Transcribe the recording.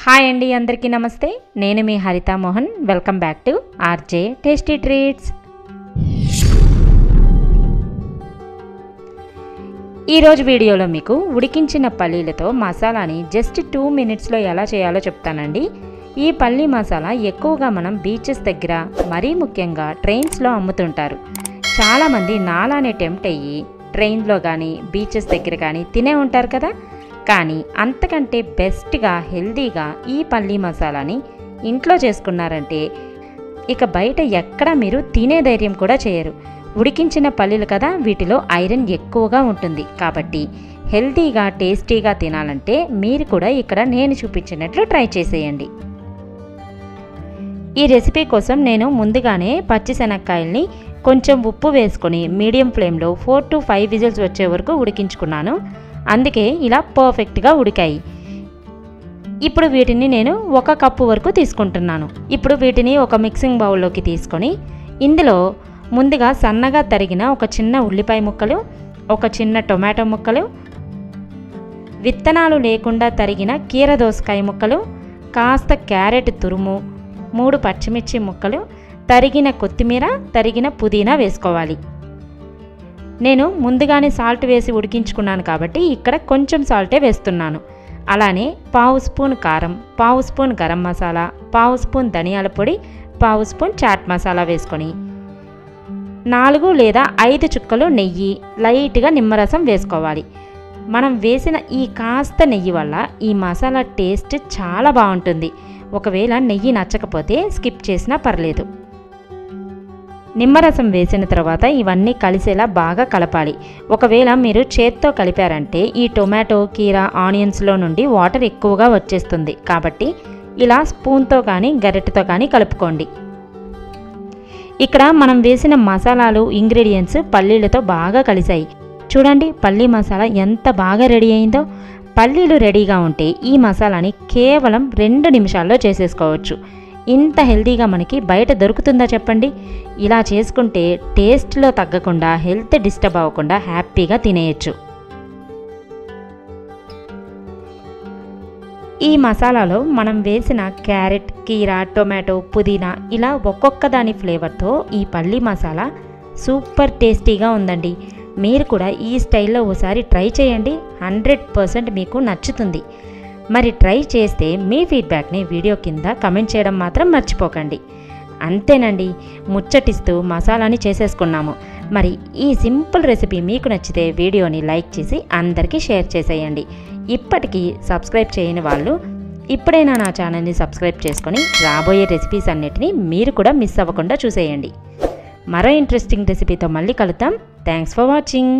Hi అండి, అందరికీ నమస్తే. నేను మీ హరిత Mohan. Welcome back to RJ tasty treats. ఈరోజు వీడియోలో మీకు ఉడికించిన పల్లీలతో మసాలాని జస్ట్ 2 మినిట్స్లో ఎలా చేయాలో చెప్తానండి. ఈ పల్లీ మసాలా ఎక్కువగా మనం బీచెస్ దగ్గర, మరీ ముఖ్యంగా ట్రైన్స్లో అమ్ముతుంటారు. చాలామంది నాలానే టెంప్ట్ అయ్యి ట్రైన్లో కానీ బీచెస్ దగ్గర కానీ తినే ఉంటారు కదా. కానీ అంతకంటే బెస్ట్గా హెల్దీగా ఈ పల్లీ మసాలాని ఇంట్లో చేసుకున్నారంటే ఇక బయట ఎక్కడ మీరు తినే ధైర్యం కూడా చేయరు. ఉడికించిన పల్లీలు కదా, వీటిలో ఐరన్ ఎక్కువగా ఉంటుంది. కాబట్టి హెల్దీగా టేస్టీగా తినాలంటే మీరు కూడా ఇక్కడ నేను చూపించినట్లు ట్రై చేసేయండి. ఈ రెసిపీ కోసం నేను ముందుగానే పచ్చిశనక్కాయల్ని కొంచెం ఉప్పు వేసుకొని మీడియం ఫ్లేమ్లో 4 to 5 విజిల్స్ వచ్చే వరకు ఉడికించుకున్నాను. అందుకే ఇలా పర్ఫెక్ట్గా ఉడికాయి. ఇప్పుడు వీటిని నేను 1 కప్పు వరకు తీసుకుంటున్నాను. ఇప్పుడు వీటిని ఒక మిక్సింగ్ బౌల్లోకి తీసుకొని ఇందులో ముందుగా సన్నగా తరిగిన ఒక చిన్న ఉల్లిపాయ ముక్కలు, ఒక చిన్న టొమాటో ముక్కలు, విత్తనాలు లేకుండా తరిగిన కీర దోసకాయ ముక్కలు, కాస్త క్యారెట్ తురుము, 3 పచ్చిమిర్చి ముక్కలు, తరిగిన కొత్తిమీర, తరిగిన పుదీనా వేసుకోవాలి. నేను ముందుగానే సాల్ట్ వేసి ఉడికించుకున్నాను కాబట్టి ఇక్కడ కొంచెం సాల్టే వేస్తున్నాను. అలానే 1/2 స్పూన్ కారం, 1/2 స్పూన్ గరం మసాలా, 1/2 స్పూన్ ధనియాల పొడి, 1/2 స్పూన్ చాట్ మసాలా వేసుకొని 4 లేదా 5 చుక్కలు నెయ్యి, లైట్గా నిమ్మరసం వేసుకోవాలి. మనం వేసిన ఈ కాస్త నెయ్యి వల్ల ఈ మసాలా టేస్ట్ చాలా బాగుంటుంది. ఒకవేళ నెయ్యి నచ్చకపోతే స్కిప్ చేసినా పర్లేదు. నిమ్మరసం వేసిన తర్వాత ఇవన్నీ కలిసేలా బాగా కలపాలి. ఒకవేళ మీరు చేత్తో కలిపారంటే ఈ టొమాటో, కీర, ఆనియన్స్లో నుండి వాటర్ ఎక్కువగా వచ్చేస్తుంది. కాబట్టి ఇలా స్పూన్తో కానీ గరిటెతో కానీ కలుపుకోండి. ఇక్కడ మనం వేసిన మసాలాలు, ఇంగ్రీడియంట్స్ పల్లీలతో బాగా కలిసాయి. చూడండి పల్లీ మసాలా ఎంత బాగా రెడీ అయిందో. పల్లీలు రెడీగా ఉంటే ఈ మసాలాని కేవలం 2 నిమిషాల్లో చేసేసుకోవచ్చు. ఇంత హెల్తీగా మనకి బయట దొరుకుతుందా చెప్పండి. ఇలా చేసుకుంటే టేస్ట్లో తగ్గకుండా, హెల్త్ డిస్టర్బ్ అవ్వకుండా హ్యాపీగా తినేయచ్చు. ఈ మసాలాలో మనం వేసిన క్యారెట్, కీర, టొమాటో, పుదీనా ఇలా ఒక్కొక్క దాని ఫ్లేవర్తో ఈ పల్లీ మసాలా సూపర్ టేస్టీగా ఉందండి. మీరు కూడా ఈ స్టైల్లో ఒకసారి ట్రై చేయండి. 100% మీకు నచ్చుతుంది. మరి ట్రై చేస్తే మీ ఫీడ్బ్యాక్ని వీడియో కింద కమెంట్ చేయడం మాత్రం మర్చిపోకండి. అంతేనండి, ముచ్చటిస్తూ మసాలాని చేసేసుకున్నాము. మరి ఈ సింపుల్ రెసిపీ మీకు నచ్చితే వీడియోని లైక్ చేసి అందరికీ షేర్ చేసేయండి. ఇప్పటికీ సబ్స్క్రైబ్ చేయని వాళ్ళు ఇప్పుడైనా నా ఛానల్ని సబ్స్క్రైబ్ చేసుకొని రాబోయే రెసిపీస్ అన్నిటినీ మీరు కూడా మిస్ అవ్వకుండా చూసేయండి. మరో ఇంట్రెస్టింగ్ రెసిపీతో మళ్ళీ కలుద్దాం. Thanks for watching.